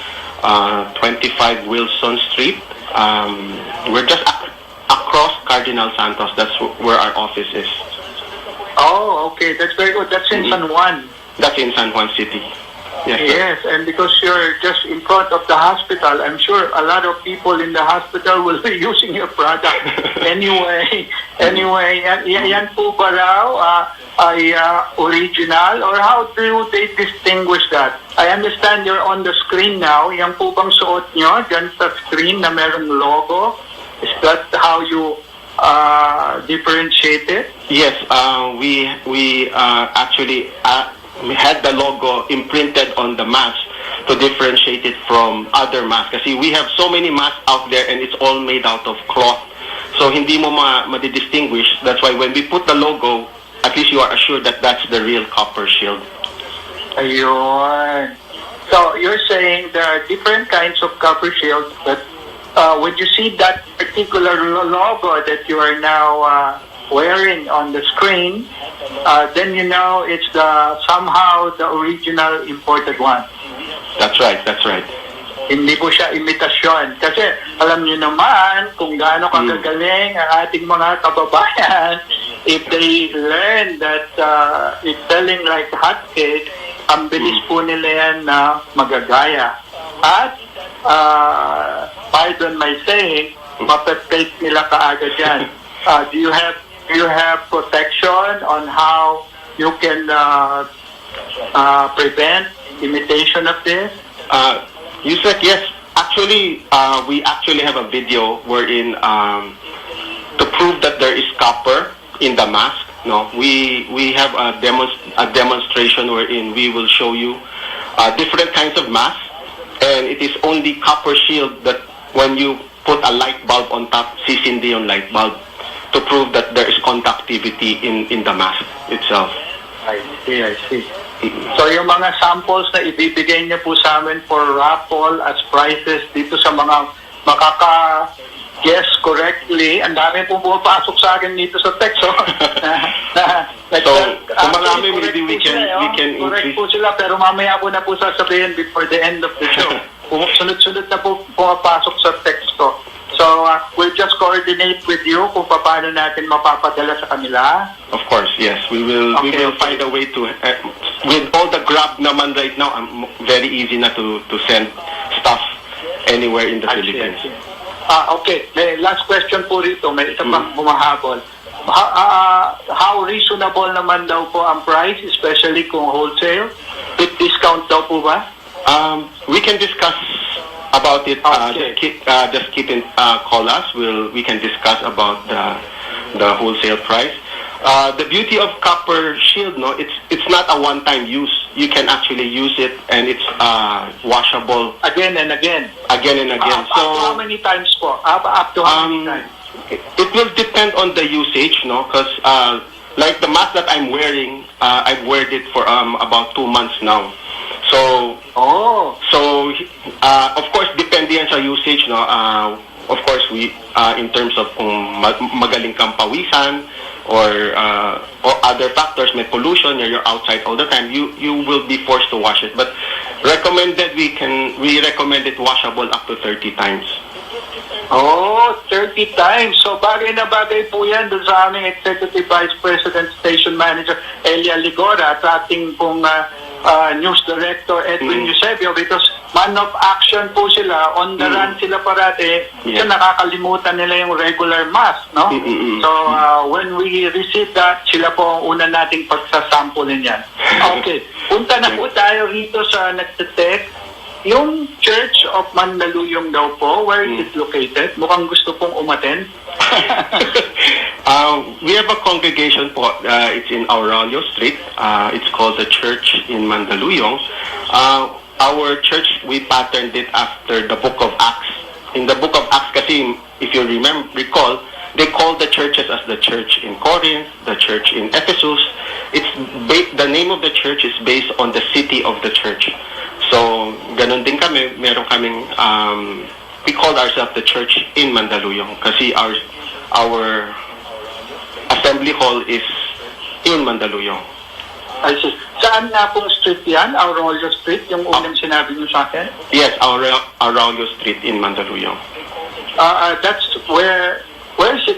25 Wilson Street. We're just across Cardinal Santos. That's where our office is. Oh, okay. That's very good. That's in San Juan. That's in San Juan City. Yes, and because you're just in front of the hospital, I'm sure a lot of people in the hospital will be using your product. Anyway, yan po ba raw, ay original, or how do they distinguish that? I understand you're on the screen now. Yan po bang suot nyo dyan sa screen na merong logo? Is that how you differentiate it? Yes, we actually we had the logo imprinted on the mask to differentiate it from other masks. Kasi we have so many masks out there and it's all made out of cloth. So hindi mo ma-distinguish. That's why when we put the logo, at least you are assured that that's the real copper shield. Ayun. So you're saying there are different kinds of copper shields, but when you see that particular logo that you are now wearing on the screen, then you know it's somehow the original imported one. That's right, that's right. Hindi po siya imitasyon. Kasi alam niyo naman kung gaano kagagaling ang ating mga kababayan if they learn that it's selling like hotcakes, ang bilis po nila yan na magagaya. At pardon my saying, mapapake nila kaagad yan. Do you have protection on how you can prevent imitation of this? Yusek, yes. Actually, we actually have a video wherein to prove that there is copper in the mask. No, we have a demonstration wherein we will show you different kinds of masks, and it is only copper shield that when you put a light bulb on top, sisindi yung light bulb to prove that there is conductivity in the mask itself. I see. So yung mga samples na ibibigay niyo po sa amin for raffle as prizes dito sa mga makaka-guess correctly, ang dami pong pumapasok sa akin dito sa text. So kung marami, maybe we can correct increase. po sila, pero mamaya ko na po sasabihin before the end of the show. Sunod-sunod na po pumapasok sa text ko. So, we'll just coordinate with you kung paano natin mapapadala sa kanila. Of course, yes. We will find a way to, with all the Grab naman right now, very easy na to send stuff anywhere in the Philippines. Okay. May last question po rito. May isa pang bumahabol. How reasonable naman daw po ang price, especially kung wholesale? With discount daw po ba? We can discuss about it. Just keep in call us. We can discuss about the wholesale price. The beauty of copper shield, no, it's not a one-time use. You can actually use it, and it's washable again and again. Again and again. So how many times po? Up to how many times? It will depend on the usage, no, because like the mask that I'm wearing, I've worn it for about 2 months now. So of course, depende yan sa usage, no. Of course, we in terms of kung magaling kang pawisan or other factors, may pollution, you're outside all the time, you will be forced to wash it. But we recommend it washable up to 30 times. 30 times. So bagay na bagay po yan doon sa aming Executive Vice President Station Manager Elia Ligora at ating pong News Director Edwin Eusebio, because man of action po sila, on the run sila parate, so nakakalimutan nila yung regular mask, no? So when we receive that, sila po ang una nating pagsasampulin yan. Okay, punta na po tayo rito sa nagte-text. Yung Church of Mandaluyong daw po, where is it located? Mukhang gusto pong umattend. We have a congregation po. It's in Aurelio Street. It's called the Church in Mandaluyong. Our church, we patterned it after the Book of Acts. In the Book of Acts, kasi if you recall, they call the churches as the church in Corinth, the church in Ephesus. The name of the church is based on the city of the church. So, ganun din kami. Meron kaming, we call ourselves the church in Mandaluyong kasi our assembly hall is in Mandaluyong. I see. Saan nga pong street yan? Aurelio Street, yung unang sinabi niyo sa akin? Yes, Aurelio Street in Mandaluyong. That's where is it?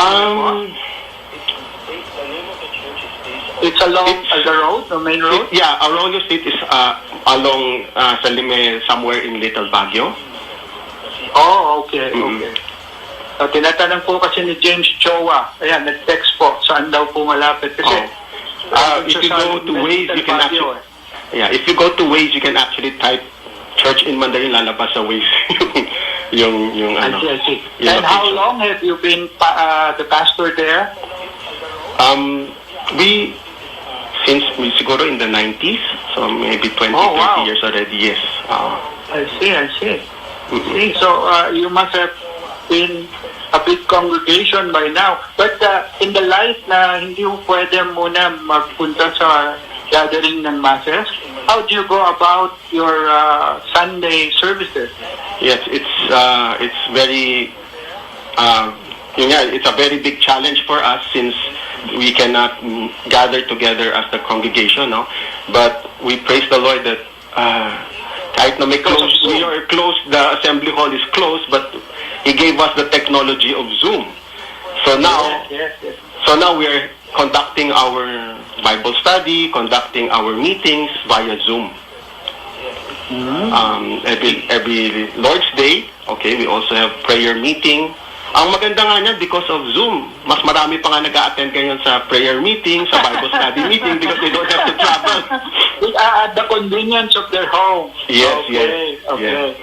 It's along the road, the main road? Aurelio Street is along Salime, somewhere in Little Baguio. Okay. Tinatanong po kasi ni James Chowa, ayan, nag-text po, saan daw po malapit. Kasi If you go to Waze, you can actually... Yeah, if you go to Waze, you can actually type Church in Mandarin, lalabas sa Waze. yung I ano. see, I see. yung And how location. long have you been the pastor there? We, since siguro in the 90s, so maybe 20, Oh, wow. 30 years already, yes. I see, I see. See, so you must have been a big congregation by now. But in the light na hindi mo pwede muna magpunta sa gathering ng masses, how do you go about your Sunday services? Yes, it's very, it's a very big challenge for us since we cannot gather together as the congregation, no? But we praise the Lord that kahit na may close, we are close, the assembly hall is closed, but He gave us the technology of Zoom. So now, Yes. so now we are conducting our Bible study, conducting our meetings via Zoom. Every Lord's Day, okay, we also have prayer meeting. Ang maganda nga niyan, because of Zoom, mas marami pa nga nag-a-attend ngayon sa prayer meeting, sa Bible study meeting, because they don't have to travel. At the convenience of their home. Yes, Okay. yes.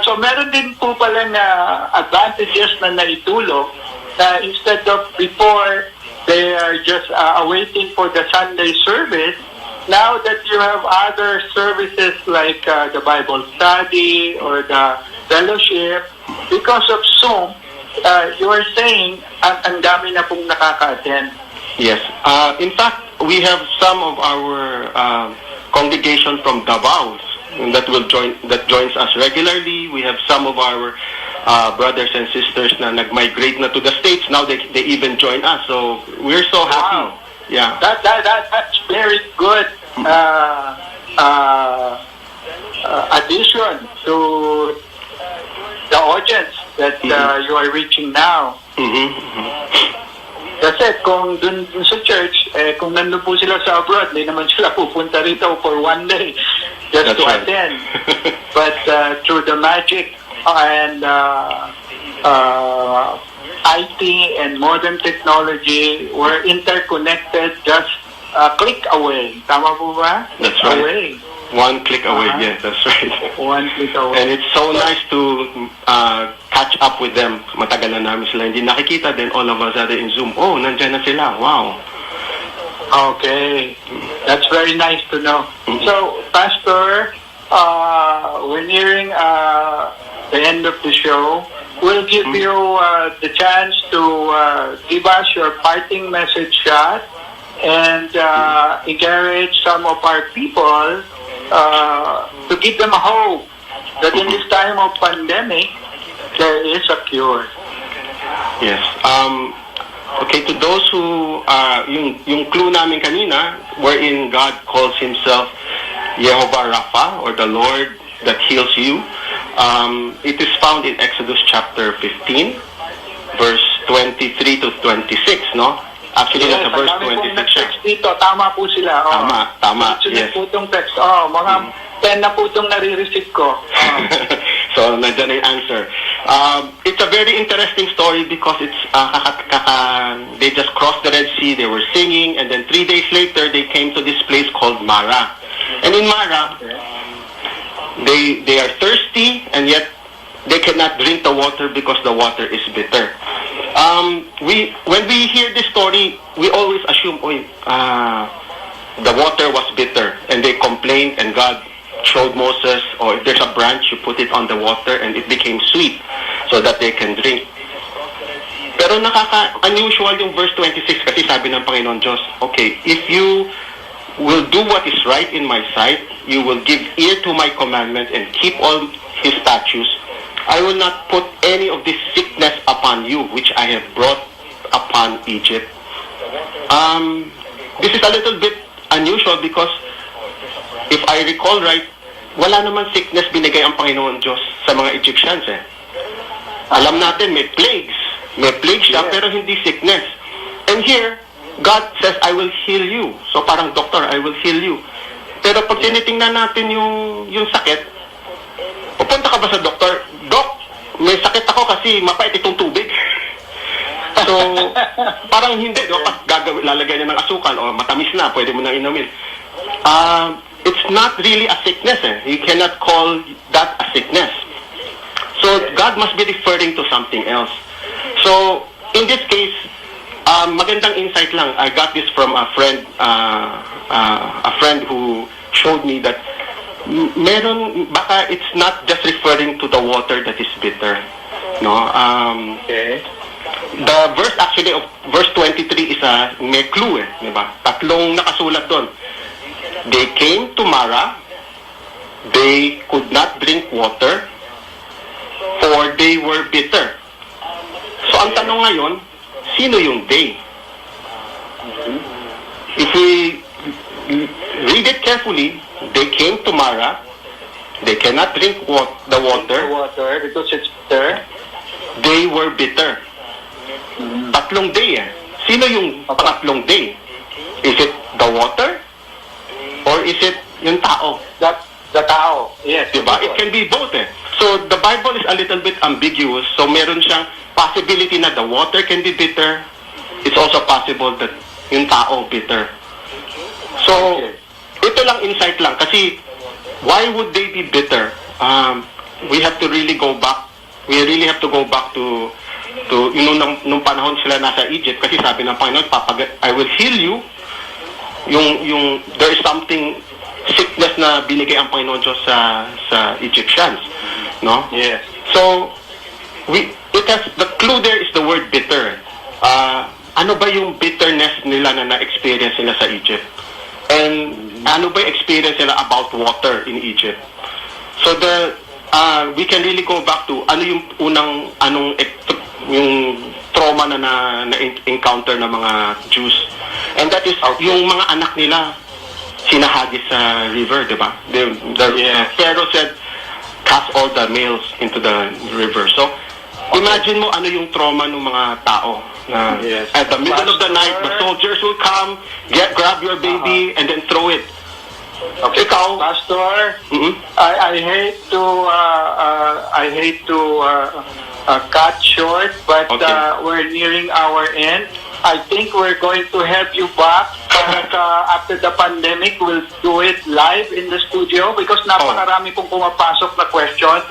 So meron din po pala na advantages na naitulong na instead of before they are just awaiting for the Sunday service, now that you have other services like the Bible study or the fellowship, because of Zoom, you are saying ang dami na pong nakaka-attend. Yes. In fact, we have some of our congregation from Davao that joins us regularly. We have some of our brothers and sisters na nag-migrate na to the States. Now they even join us. So we're so happy. Wow. Yeah. That's very good addition to the audience that you are reaching now. Kasi kung dun sa church, kung nandun po sila sa abroad, hindi naman sila pupunta rito for one day just That's to right. attend. But through the magic and IT and modern technology, we're interconnected just a click away. Tama po ba? That's right. Away. One click away, yes, that's right. One click away. And it's so nice to catch up with them. Matagal na namin sila hindi nakikita, then all of a sudden in Zoom, oh, nandyan na sila, wow. Okay, that's very nice to know. So, Pastor, we're nearing the end of the show. We'll give you the chance to give us your parting message shot and encourage some of our people to give them a hope that in this time of pandemic, there is a cure. Yes. Okay, to those who, yung clue namin kanina, wherein God calls Himself Jehovah Rapha, or the Lord that heals you, it is found in Exodus chapter 15, verse 23 to 26, no? Actually, Yes, nasa verse ang dami 26 pong siya. nag-text dito. Tama po sila. Oh. Tama, Sunod yes. po itong text. Mga 10 na po itong nare-receive ko. So, nandiyan na yung answer. It's a very interesting story because it's they just crossed the Red Sea, they were singing, and then 3 days later, they came to this place called Mara. And in Mara, they are thirsty, and yet they cannot drink the water because the water is bitter. When we hear this story, we always assume, the water was bitter, and they complained, and God showed Moses, or if there's a branch, you put it on the water, and it became sweet, so that they can drink. Pero nakaka-unusual yung verse 26, kasi sabi ng Panginoon Diyos, okay, if you will do what is right in my sight, you will give ear to my commandment and keep all His statutes, I will not put any of this sickness upon you, which I have brought upon Egypt. This is a little bit unusual because if I recall right, wala naman sickness binigay ang Panginoon Diyos sa mga Egyptians eh. Alam natin may plagues. May plagues siya, pero hindi sickness. And here, God says, I will heal you. So parang, doctor, I will heal you. Pero pag tinitingnan natin yung sakit, pupunta ka ba sa doktor? Dok, may sakit ako kasi mapait itong tubig. So, parang hindi, di ba? Pag lalagyan niya ng asukal o matamis na, pwede mo nang inumin. It's not really a sickness. You cannot call that a sickness. So, God must be referring to something else. So, in this case, magandang insight lang. I got this from a friend who showed me that baka it's not just referring to the water that is bitter. No? The verse actually of verse 23 is may clue, di ba? Tatlong nakasulat doon. They came to Mara, they could not drink water, for they were bitter. So ang tanong ngayon, sino yung they? If we read it carefully, they came to Mara, they cannot drink the water because it's bitter. They were bitter. Tatlong day Sino yung pangatlong day? Is it the water? Or is it yung tao? The tao. Yes. Diba? It can be both So the Bible is a little bit ambiguous. So meron siyang possibility na the water can be bitter. It's also possible that yung tao bitter. So, ito lang insight lang. Kasi, why would they be bitter? We have to really go back. We really have to go back to nung panahon sila nasa Egypt. Kasi sabi ng Panginoon, I will heal you. There is something sickness na binigay ang Panginoon Diyos sa Egyptians. No? Yes. So, the clue there is the word bitter. Ano ba yung bitterness nila na na-experience nila sa Egypt? And ano ba yung experience nila about water in Egypt? So we can really go back to ano yung yung trauma na encounter ng mga Jews. And that is yung mga anak nila sinahagis sa river, di ba? Pharaoh said, cast all the males into the river. So, imagine mo ano yung trauma ng mga tao. At the middle of the night, the soldiers will come, grab your baby, and then throw it. Okay, Pastor. I hate to cut short, but we're nearing our end. I think we're going to have you back after the pandemic. We'll do it live in the studio because napakarami pong pumapasok na question.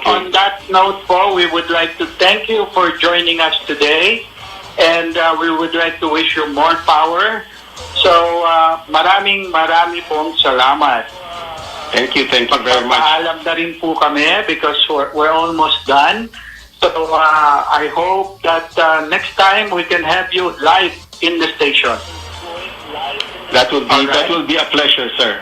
On that note po, we would like to thank you for joining us today, and we would like to wish you more power. So, marami pong salamat. Thank you very much. Paalam na rin po kami because we're almost done. So, I hope that next time we can have you live in the station. That will be a pleasure, sir.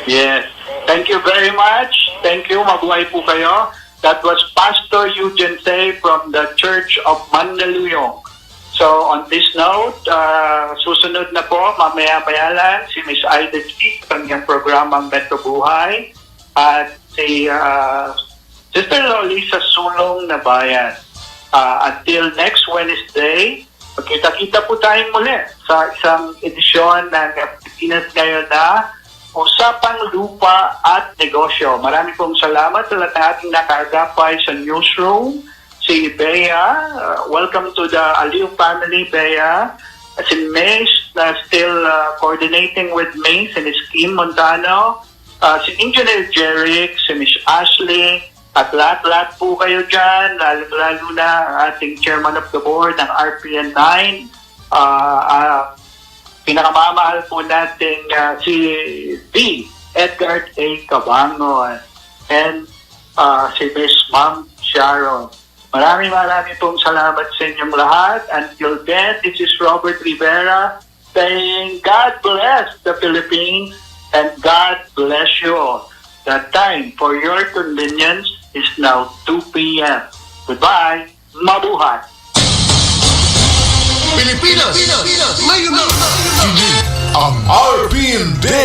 Yes. Thank you very much. Thank you. Mabuhay po kayo. That was Pastor Eugene Say from the Church of Mandaluyong. So, on this note, susunod na po, mamaya-maya lang, si Miss Aida G, kanyang programang Beto Buhay, at si Sister Loli sa Sulong na Bayan. Until next Wednesday, magkita-kita po tayong muli sa isang edisyon ng Pilipinas Ngayon na Usapang Lupa at Negosyo. Marami pong salamat sa lahat ng ating nakaagapay sa newsroom. Si Bea, welcome to the Aliw family, Bea. Si Mace, still coordinating with Mace and his Kim Montano. Si Engineer Jerick, si Miss Ashley, at lahat-lahat po kayo dyan, lalo na ating chairman of the board ng RPN 9. Pinakamamahal po natin si D. Edgar A. Cabangon and si Miss Ma'am Sharon. Maraming pong salamat sa inyong lahat. Until then, this is Robert Rivera saying God bless the Philippines and God bless you all. The time for your convenience is now 2 p.m. Goodbye. Mabuhay. Pilipinas, ngayon na! Ang RP Index